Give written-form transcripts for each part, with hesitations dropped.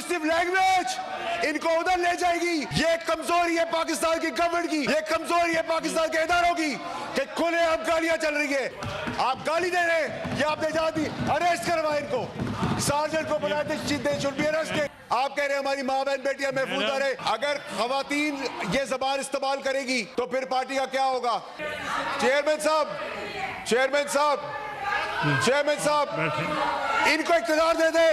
Abusive language इनको उधर ले जाएगी। ये कमजोरी है पाकिस्तान की गवर्नमेंट की, ये कमजोरी है पाकिस्तान के इदारों की कि खुलेआम गालियां चल रही है। आप गाली दे रहे हैं, ये आपने जाती अरेस्ट करवाए इनको, सार्जेंट को बुलाए थे, शुड बी अरेस्टेड। आप कह रहे हैं हमारी माँ बहन बेटियां महफूज रहे। अगर खवातीन ये जबान इस्तेमाल करेगी तो फिर पार्टी का क्या होगा? चेयरमैन साहब, चेयरमैन साहब, चेयरमैन साहब, इनको इख्तियार दे दे।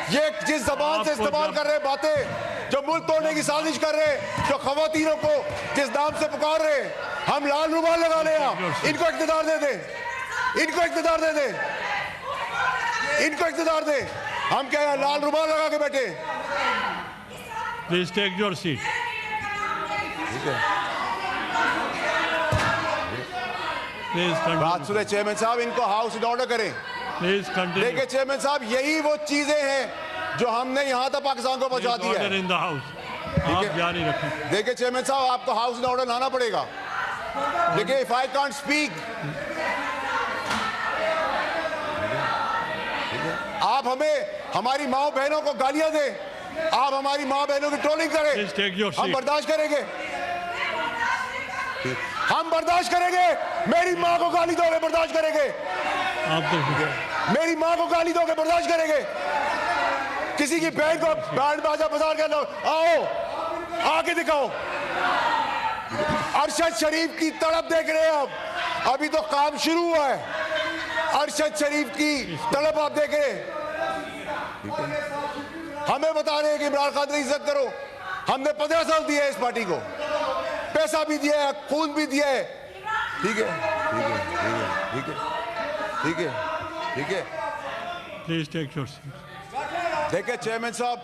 ये जिस जबान से इस्तेमाल कर रहे बातें, जो मुल्क तोड़ने की साजिश कर रहे, जो खवातीनों को जिस नाम से पुकार रहे, हम लाल रुमाल लगा ले, इनको इख्तियार दे दे, इनको इख्तियार दे दे, इनको इख्तियार दे। हम क्या लाल रुमाल लगा के बैठे? Please take your seat. बात सुने चेयरमैन साहब, इनको हाउस इन ऑर्डर करें। Please continue. देखिए चेयरमैन साहब, यही वो चीजें हैं जो हमने यहाँ तक पाकिस्तान को पहुंचा दी है। इन द हाउस आप जारी रखें। देखिए चेयरमैन साहब, आपको हाउस इन ऑर्डर लाना पड़ेगा। देखिए इफ आई कांट स्पीक, आप हमें हमारी माँ बहनों को गालियां दे, आप हमारी माँ बहनों की ट्रोलिंग करें, हम बर्दाश्त करेंगे, हम बर्दाश्त करेंगे। मेरी माँ को गाली दोगे, बर्दाश्त करेंगे। मेरी माँ को गाली दोगे, बर्दाश्त करेंगे। किसी की बहन को बैंड बाजा बाजार कर लो, आओ आके दिखाओ। अरशद शरीफ की तड़प देख रहे हैं आप, अभी तो काम शुरू हुआ है। अरशद शरीफ की तड़प आप देख रहे हैं। हमें बता रहे हैं कि इमरान खान की इज्जत करो। हमने 15 साल दिए है इस पार्टी को, पैसा भी दिया है, खून भी दिया है। ठीक है, ठीक है, ठीक है, ठीक है, ठीक है। Please take your seat. देखिए चेयरमैन साहब,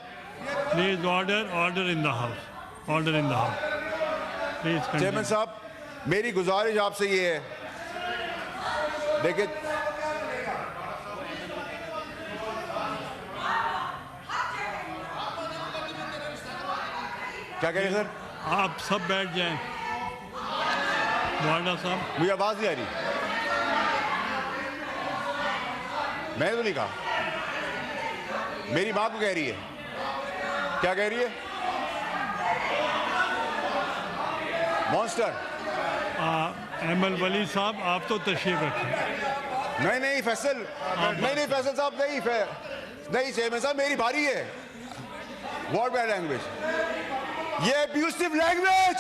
please order, order in the house, order in the house. Please chairman साहब, मेरी गुजारिश आपसे ये है, देखिए क्या कह रहे हैं सर? आप सब बैठ जाएं। वार्डा साहब, मुझे आवाज नहीं आ रही। मैंने तो नहीं कहा, मेरी माँ को कह रही है। क्या कह रही है? मॉन्स्टर। एमएल वली साहब, आप तो तशरीफ रखें। नहीं नहीं फैसल, नहीं फैसल साहब, नहीं चेयरमैन साहब, मेरी बारी है। What bad language? ये एब्यूसिव लैंग्वेज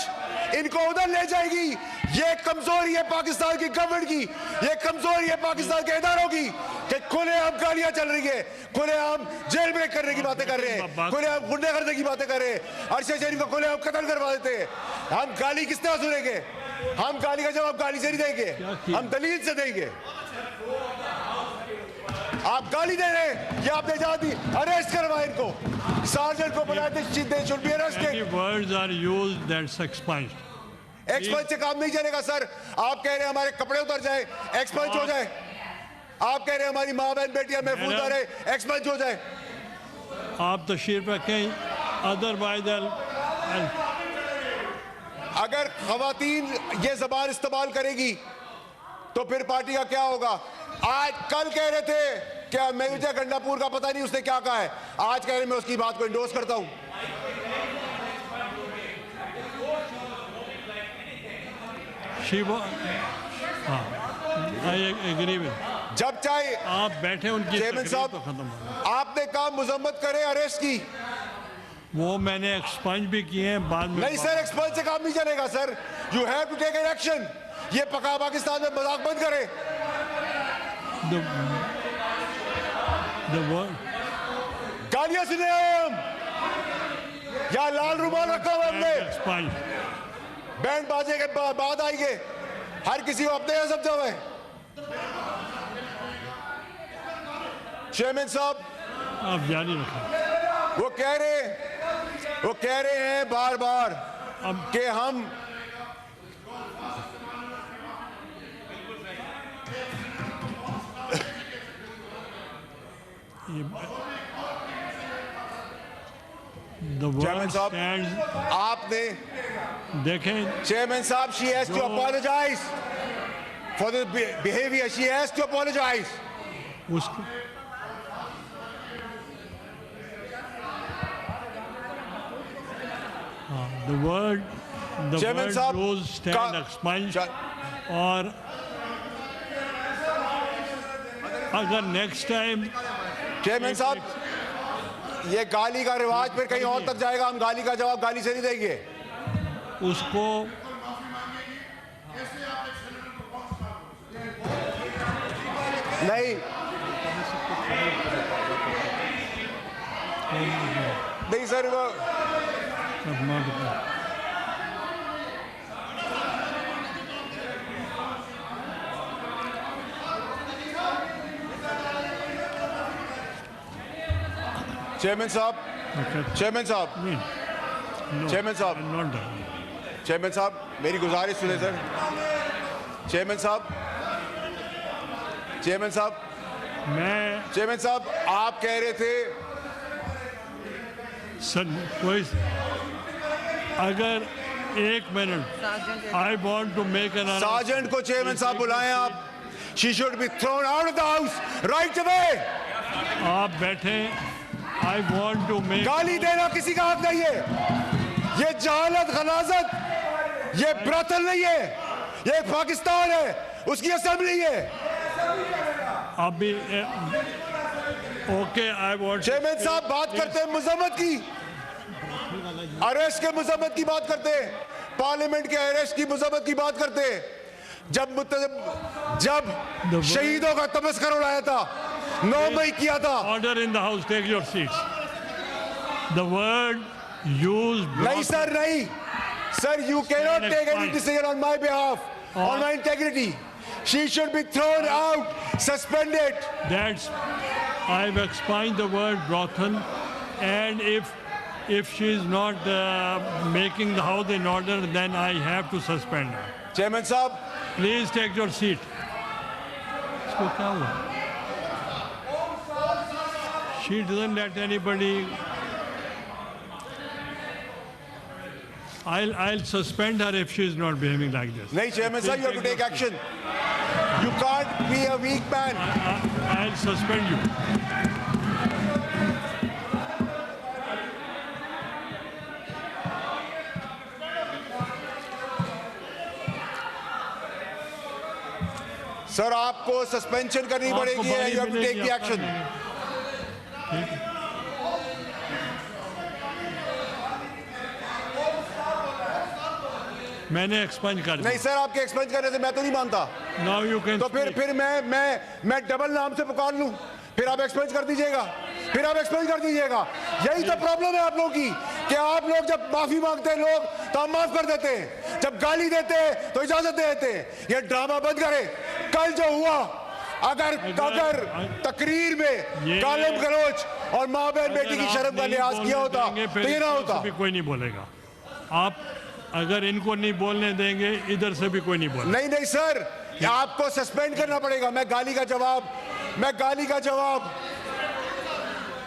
इनको उधर ले जाएगी। ये कमजोरी है पाकिस्तान की गवर्नमेंट की, ये कमजोरी है पाकिस्तान के इदारों की कि खुलेआम गालियां चल रही है, खुलेआम जेल ब्रेक करने की बातें कर रहे हैं, खुलेआम गुंडे करने की बातें कर रहे हैं, अरशद शरीफ को खुलेआम कत्ल करवा देते हैं। हम गाली किस तरह सुनेंगे? हम गाली का जवाब गाली से नहीं देंगे, हम दलील से देंगे। आप गाली दे रहे हैं, ये आपने जाती अरेस्ट करवाए इनको, सार्जेंट को बुलाए थे, should be arrested. Words are used that's expanded. Expunge से काम नहीं चलेगा सर। आप कह रहे हैं हमारे कपड़े उतर जाए, एक्सपंज हो जाए। आप कह रहे हैं हमारी माँ बहन बेटियां महफूज रहे, एक्सपंज हो जाए। आप तशरीफ रखें, अदरवाइज अगर खवातीन ये जबान इस्तेमाल करेगी तो फिर पार्टी का क्या होगा? आज कल कह रहे थे क्या मेजर गंडापुर का पता नहीं उसने क्या कहा है, आज कह रहे मैं उसकी बात को इंडोर्स करता हूं। जब चाहे आप बैठे, उनकी चेयरमैन साहब तो खत्म हो। आपने कहा मुजम्मत करे अरेस्ट की, वो मैंने एक्सपंज भी किए हैं बाद में। नहीं सर, एक्सपंज से काम नहीं चलेगा sir. You have to take an action. ये पका पाकिस्तान में मजाक बंद करे। गालियां सुने हम, या लाल रुमाल रखा हुआ हमने, बैंड बाजे के बाद आएंगे, हर किसी को अपने यहाँ समझा हुआ है। चेयरमैन साहब, आप जारी रखें। वो कह रहे हैं बार बार कि हम चेयरमैन साहब, आपने देखें, चेयरमैन साहब, she has to apologise for the behaviour, she has to apologise. The word Chairman साहब, used stand का- expunged चा- और अगर नेक्स्ट टाइम चेयरमैन साहब, ये गाली का रिवाज फिर कहीं और तक जाएगा। हम गाली का जवाब गाली से नहीं देंगे। उसको नहीं नहीं सर, वो चेयरमैन साहब, चेयरमैन साहब, चेयरमैन साहब, नॉट डन। चेयरमैन साहब, मेरी गुजारिश सुने सर। चेयरमैन साहब, चेयरमैन साहब, चेयरमैन साहब, आप कह रहे थे सर कोई अगर 1 minute I want to make an sergeant को चेयरमैन साहब बुलाएं आप। She should be thrown out of the house right away. आप बैठे आई वॉन्ट टू मेक गाली देना किसी का हक नहीं है। ये जहालत, गलाजत, ये ब्रथल नहीं है, ये पाकिस्तान है, उसकी असेंबली है। अभी ओके आई वॉन्ट चेयरमैन साहब बात करते हैं मजम्मत की, अरेस्ट के मजम्मत की बात करते हैं, पार्लियामेंट के अरेस्ट की मजम्मत की बात करते हैं। जब शहीदों का तमस्कर उड़ाया था, 9 मई किया था। Order in the house, take your seats. The word used नहीं सर, नहीं sir, you cannot take any decision on my behalf, on my integrity. She should be thrown out, suspended. That's I've expunged the word brothel, and if she is not making the house in order, then I have to suspend her. Chairman साहब, Please take your seat. इसको क्या हुआ? She doesn't let anybody. I'll suspend her if she is not behaving like this. नहीं chairman साहब, you have to take action. You can't be a weak man. I'll suspend you. Sir आपको suspension करनी पड़ेगी, आपको you have to take the आपका action. ठीक है। मैंने एक्सपंज कर दिया। नहीं सर, आपके एक्सपेंस करने से मैं तो नहीं मानता। नाउ यू कैन तो फिर मैं डबल नाम से पुकार लूं, फिर आप एक्सपेंस कर दीजिएगा, फिर आप एक्सपेंस कर दीजिएगा। यही तो प्रॉब्लम है आप लोगों की कि आप लोग जब माफी मांगते हैं लोग तो हम माफ कर देते हैं, जब गाली देते हैं तो इजाजत दे देते हैं। ये ड्रामा बंद करें। कल जो हुआ, अगर तकरीर में गालिब गलौज और माँ बहन बेटी की शर्म का लिहाज किया होता तो ये ना होता। कोई नहीं बोलेगा। आप अगर इनको नहीं बोलने देंगे, इधर से भी कोई नहीं बोलेगा। नहीं नहीं सर, आपको सस्पेंड करना पड़ेगा। मैं गाली का जवाब